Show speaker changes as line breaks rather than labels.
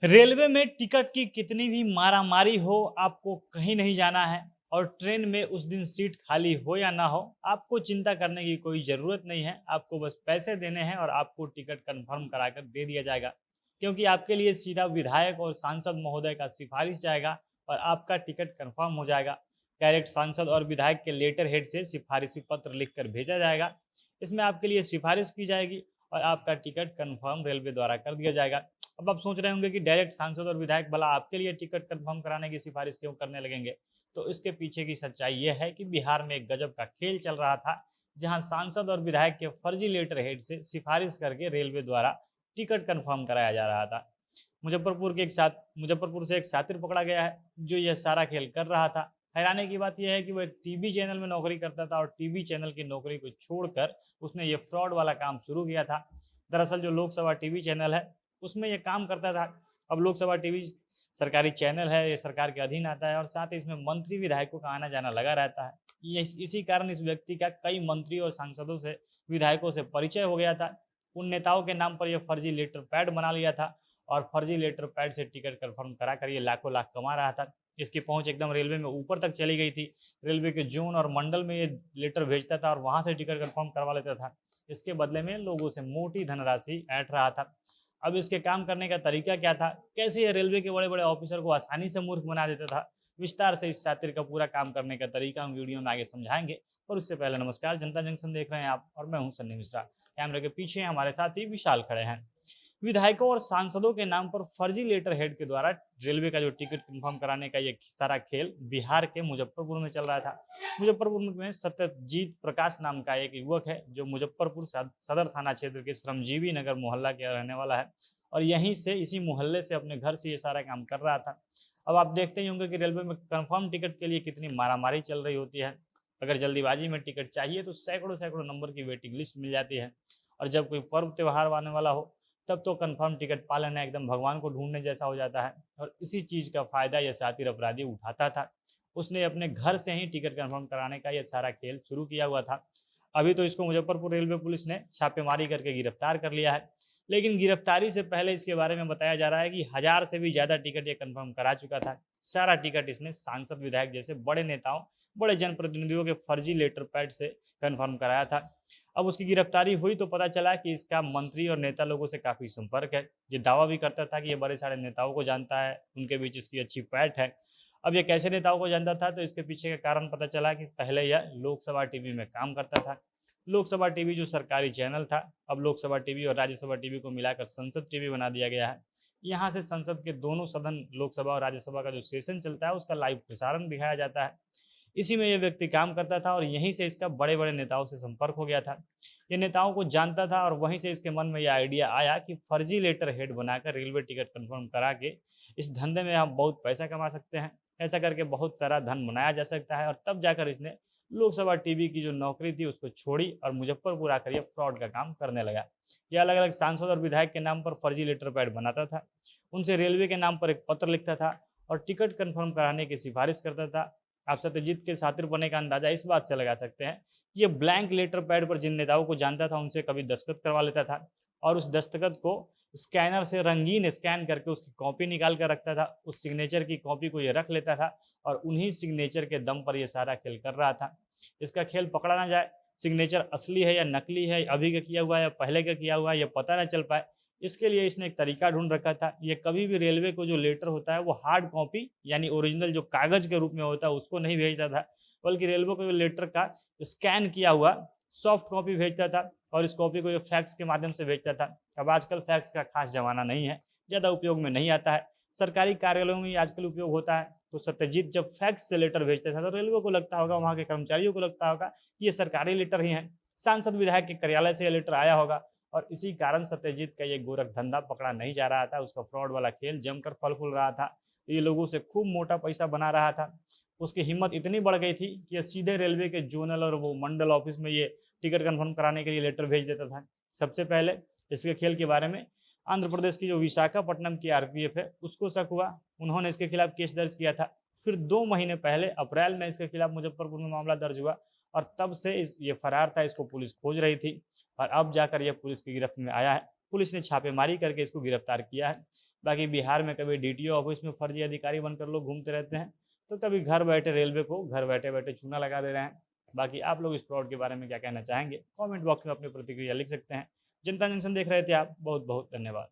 Railway में ticket की कितनी भी मारामारी हो, आपको कहीं नहीं जाना है और ट्रेन में उस दिन सीट खाली हो या ना हो, आपको चिंता करने की कोई ज़रूरत नहीं है। आपको बस पैसे देने हैं और आपको टिकट कंफर्म कराकर दे दिया जाएगा। क्योंकि आपके लिए सीधा विधायक और सांसद महोदय का सिफारिश जाएगा और आपका टिकट कंफर्म हो जाएगा। डायरेक्ट सांसद और विधायक के लेटर हेड से सिफारिशी पत्र लिखकर भेजा जाएगा। इसमें आपके लिए सिफारिश की जाएगी और आपका टिकट कंफर्म रेलवे द्वारा कर दिया जाएगा। अब आप सोच रहे होंगे कि डायरेक्ट सांसद और विधायक भला आपके लिए टिकट कंफर्म कराने की सिफारिश क्यों करने लगेंगे। तो इसके पीछे की सच्चाई यह है कि बिहार में एक गजब का खेल चल रहा था, जहां सांसद और विधायक के फर्जी लेटर हेड से सिफारिश करके रेलवे द्वारा टिकट कंफर्म कराया जा रहा था। मुजफ्फरपुर से एक सातिर पकड़ा गया है जो यह सारा खेल कर रहा था। हैरानी की बात यह है कि वो एक टीवी चैनल में नौकरी करता था और टीवी चैनल की नौकरी को छोड़कर उसने ये फ्रॉड वाला काम शुरू किया था। दरअसल जो लोकसभा टीवी चैनल है उसमें ये काम करता था। अब लोकसभा टीवी सरकारी चैनल है, ये सरकार के अधीन आता है और साथ ही इसमें मंत्री विधायकों का आना जाना लगा रहता है। ये इसी कारण इस व्यक्ति का कई मंत्री और सांसदों से, विधायकों से परिचय हो गया था। उन नेताओं के नाम पर यह फर्जी लेटर पैड बना लिया था और फर्जी लेटर पैड से टिकट कंफर्म करा कर ये लाखों लाख कमा रहा था। इसकी पहुंच एकदम रेलवे में ऊपर तक चली गई थी। रेलवे के जोन और मंडल में ये लेटर भेजता था और वहां से टिकट कंफर्म करवा लेता था। इसके बदले में लोगों से मोटी धनराशि ऐंठ रहा था। अब इसके काम करने का तरीका क्या था, कैसे ये रेलवे के बड़े बड़े ऑफिसर को आसानी से मूर्ख बना देता था, विस्तार से इस शातिर का पूरा काम करने का तरीका हम वीडियो में आगे समझाएंगे। और उससे पहले नमस्कार, जनता जंक्शन देख रहे हैं आप और मैं हूं सन्नी मिश्रा। कैमरे के पीछे हमारे साथ ही विशाल खड़े हैं। विधायकों और सांसदों के नाम पर फर्जी लेटर हेड के द्वारा रेलवे का जो टिकट कंफर्म कराने का ये सारा खेल बिहार के मुजफ्फरपुर में चल रहा था। मुजफ्फरपुर में सत्यजीत प्रकाश नाम का एक युवक है जो मुजफ्फरपुर सदर थाना क्षेत्र के श्रमजीवी नगर मोहल्ला के रहने वाला है और यहीं से, इसी मोहल्ले से, अपने घर से ये सारा काम कर रहा था। अब आप देखते ही होंगे कि रेलवे में कंफर्म टिकट के लिए कितनी मारामारी चल रही होती है। अगर जल्दीबाजी में टिकट चाहिए तो सैकड़ों सैकड़ों नंबर की वेटिंग लिस्ट मिल जाती है और जब कोई पर्व त्योहार आने वाला हो तब तो कंफर्म टिकट पा लेना एकदम भगवान को ढूंढने जैसा हो जाता है। और इसी चीज़ का फायदा यह शातिर अपराधी उठाता था। उसने अपने घर से ही टिकट कंफर्म कराने का यह सारा खेल शुरू किया हुआ था। अभी तो इसको मुजफ्फरपुर रेलवे पुलिस ने छापेमारी करके गिरफ्तार कर लिया है। लेकिन गिरफ्तारी से पहले इसके बारे में बताया जा रहा है कि 1000 से भी ज़्यादा टिकट ये कंफर्म करा चुका था। सारा टिकट इसने सांसद, विधायक जैसे बड़े नेताओं, बड़े जनप्रतिनिधियों के फर्जी लेटर पैड से कंफर्म कराया था। अब उसकी गिरफ्तारी हुई तो पता चला कि इसका मंत्री और नेता लोगों से काफ़ी संपर्क है। ये दावा भी करता था कि ये बड़े सारे नेताओं को जानता है, उनके बीच इसकी अच्छी पैठ है। अब ये कैसे नेताओं को जानता था, तो इसके पीछे का कारण पता चला कि पहले यह लोकसभा टीवी में काम करता था। लोकसभा टीवी जो सरकारी चैनल था, अब लोकसभा टीवी और राज्यसभा टीवी को मिलाकर संसद टीवी बना दिया गया है। यहाँ से संसद के दोनों सदन, लोकसभा और राज्यसभा का जो सेशन चलता है उसका लाइव प्रसारण दिखाया जाता है। इसी में ये व्यक्ति काम करता था और यहीं से इसका बड़े बड़े नेताओं से संपर्क हो गया था। ये नेताओं को जानता था और वहीं से इसके मन में यह आइडिया आया कि फर्जी लेटर हेड बनाकर रेलवे टिकट कंफर्म करा के इस धंधे में हम बहुत पैसा कमा सकते हैं। ऐसा करके बहुत सारा धन बनाया जा सकता है और तब जाकर इसने लोकसभा टीवी की जो नौकरी थी उसको छोड़ी और मुजफ्फरपुर आकर यह फ्रॉड का काम करने लगा। यह अलग अलग सांसद और विधायक के नाम पर फर्जी लेटर पैड बनाता था, उनसे रेलवे के नाम पर एक पत्र लिखता था और टिकट कंफर्म कराने की सिफारिश करता था। आप सत्यजीत के शातिर बनने का अंदाजा इस बात से लगा सकते हैं कि ये ब्लैंक लेटर पैड पर जिन नेताओं को जानता था उनसे कभी दस्तखत करवा लेता था और उस दस्तखत को स्कैनर से रंगीन स्कैन करके उसकी कॉपी निकाल कर रखता था। उस सिग्नेचर की कॉपी को ये रख लेता था और उन्हीं सिग्नेचर के दम पर ये सारा खेल कर रहा था। इसका खेल पकड़ा ना जाए, सिग्नेचर असली है या नकली है, अभी का किया हुआ है या पहले का किया हुआ है, ये पता ना चल पाए, इसके लिए इसने एक तरीका ढूंढ रखा था। ये कभी भी रेलवे को जो लेटर होता है वो हार्ड कॉपी यानी ओरिजिनल जो कागज के रूप में होता है उसको नहीं भेजता था, बल्कि रेलवे को लेटर का स्कैन किया हुआ सॉफ्ट कॉपी भेजता था और इस कॉपी को ये फैक्स के माध्यम से भेजता था। अब आजकल फैक्स का खास जमाना नहीं है, ज़्यादा उपयोग में नहीं आता है, सरकारी कार्यालयों में आजकल उपयोग होता है। तो सत्यजीत जब फैक्स से लेटर भेजता था तो रेलवे को लगता होगा, वहाँ के कर्मचारियों को लगता होगा कि ये सरकारी लेटर ही है, सांसद विधायक के कार्यालय से ये लेटर आया होगा। और इसी कारण सत्यजीत का ये गोरख धंधा पकड़ा नहीं जा रहा था। उसका फ्रॉड वाला खेल जमकर फल फूल रहा था, ये लोगों से खूब मोटा पैसा बना रहा था। उसकी हिम्मत इतनी बढ़ गई थी कि ये सीधे रेलवे के जोनल और वो मंडल ऑफिस में ये टिकट कंफर्म कराने के लिए लेटर भेज देता था। सबसे पहले इसके खेल के बारे में आंध्र प्रदेश की जो विशाखापट्टनम की आरपीएफ है उसको शक हुआ, उन्होंने इसके खिलाफ केस दर्ज किया था। फिर 2 महीने पहले अप्रैल में इसके खिलाफ मुजफ्फरपुर में मामला दर्ज हुआ और तब से ये फरार था, इसको पुलिस खोज रही थी और अब जाकर यह पुलिस की गिरफ्त में आया है। पुलिस ने छापेमारी करके इसको गिरफ्तार किया है। बाकी बिहार में कभी डीटीओ ऑफिस में फर्जी अधिकारी बनकर लोग घूमते रहते हैं, तो कभी घर बैठे रेलवे को घर बैठे बैठे चूना लगा दे रहे हैं। बाकी आप लोग इस फ्रॉड के बारे में क्या कहना चाहेंगे? कमेंट बॉक्स में अपनी प्रतिक्रिया लिख सकते हैं। जनता जंक्शन देख रहे थे आप, बहुत बहुत धन्यवाद।